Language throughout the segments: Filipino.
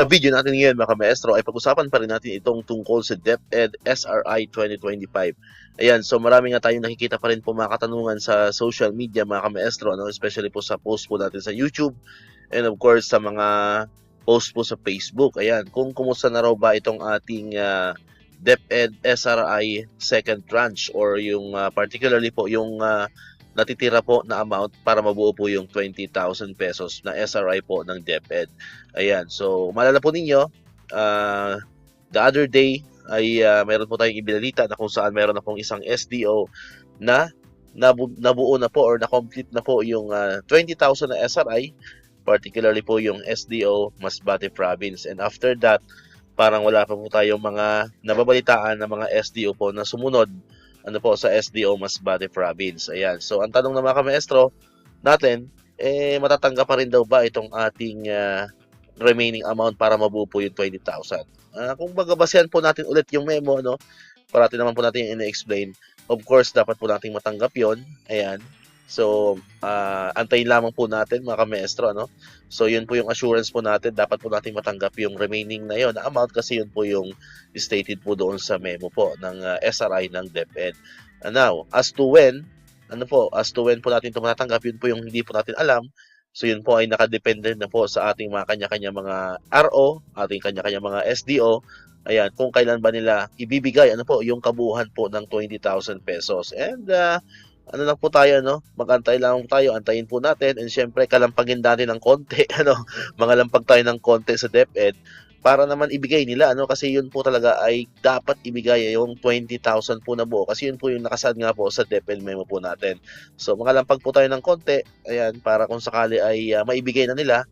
video natin ngayon mga maestro ay pag-usapan pa rin natin itong tungkol sa DepEd SRI 2025. Ayan, so marami nga tayong nakikita pa rin po mga katanungan sa social media mga maestro, ano? Especially po sa post po natin sa YouTube and of course sa mga post po sa Facebook. Ayan, kung kumusta na raw ba itong ating DepEd SRI second tranche or yung particularly po yung natitira po na amount para mabuo po yung 20,000 pesos na SRI po ng DepEd. Ayan, so maalala po ninyo, the other day ay meron po tayong ibinalita na kung saan meron akong isang SDO na nabuo na po or na-complete na po yung 20,000 na SRI, particularly po yung SDO Masbate Province. And after that, parang wala pa po tayong mga nababalitaan na mga SDO po na sumunod po sa SDO Masbate Province. Ayan. So ang tanong ng mga maestro natin, matatanggap pa rin daw ba itong ating remaining amount para mabuo po yung 20,000? Kung babasehan po natin ulit yung memo, no? Parati naman po natin yung ina-explain. Of course, dapat po nating matanggap yon. Ayan. So, antayin lamang po natin mga maestro, ano? So, yun po yung assurance po natin. Dapat po nating matanggap yung remaining na yon na amount kasi yun po yung stated po doon sa memo po ng SRI ng DepEd. Now, as to when po natin ito matatanggap, yun po yung hindi po natin alam. So, yun po ay nakadepende na po sa ating mga kanya-kanya mga RO, ating kanya-kanya mga SDO. Ayan, kung kailan ba nila ibibigay, yung kabuuan po ng 20,000 pesos. And, lang po tayo, no? Mag-antay lang tayo, antayin po natin, and syempre kalampagin natin ng konti, mga lampag tayo ng konti sa DepEd para naman ibigay nila, kasi yun po talaga ay dapat ibigay yung 20,000 po na buo, kasi yun po yung nakasad nga po sa DepEd memo po natin. So, mga lampag po tayo ng konti, ayan, para kung sakali ay maibigay na nila,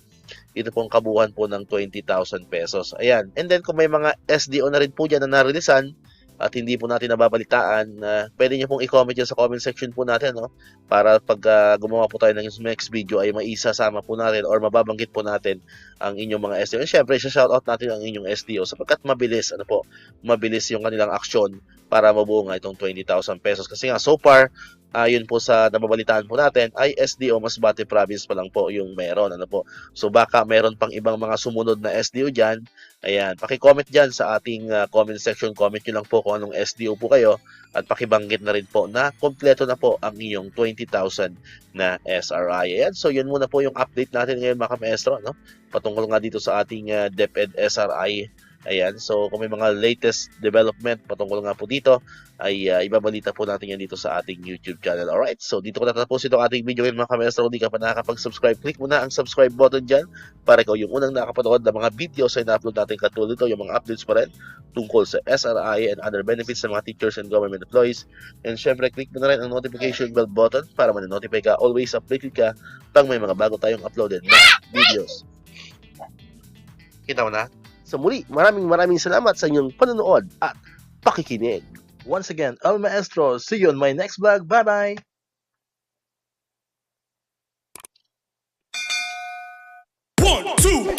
ito pong kabuuan po ng 20,000 pesos. Ayan, and then kung may mga SDO na rin po dyan na narilisan, at hindi po natin nababalitaan, pwede nyo pong i-comment yan sa comment section po natin, no? Para pag gumawa po tayo ng next video ay maisasama po natin or mababanggit po natin ang inyong mga SDO. And syempre, shoutout natin ang inyong SDO sapagkat mabilis, mabilis yung kanilang aksyon para mabuo nga itong 20,000 pesos. Kasi nga, so far, yun po sa nababalitaan po natin ay SDO Masbate Province pa lang po yung meron, So baka meron pang ibang mga sumunod na SDO dyan. Ayan, paki-comment dyan sa ating comment section. Comment nyo lang po kung anong SDO po kayo at pakibanggit na rin po na kompleto na po ang inyong 20,000 na SRI. Ayan, so yun muna po yung update natin ngayon mga maestro, patungkol nga dito sa ating DepEd SRI. Ayan, so kung may mga latest development patungkol nga po dito, ay ibabalita po natin yan dito sa ating YouTube channel. Alright, so dito ko natapos itong ating video ngayon mga maestro. Kung di ka pa nakakapag-subscribe, click mo na ang subscribe button dyan para ikaw yung unang nakapanood ng mga videos na ina-upload natin katulad ito, yung mga updates pa rin tungkol sa SRI and other benefits ng mga teachers and government employees. And syempre, click mo na rin ang notification bell button para man-notify ka, always updated ka pag may mga bago tayong uploaded na videos. Kita mo na? So muli, maraming salamat sa inyong panonood at pakikinig. Once again, El Maestro, see you on my next vlog. Bye-bye! 1, 2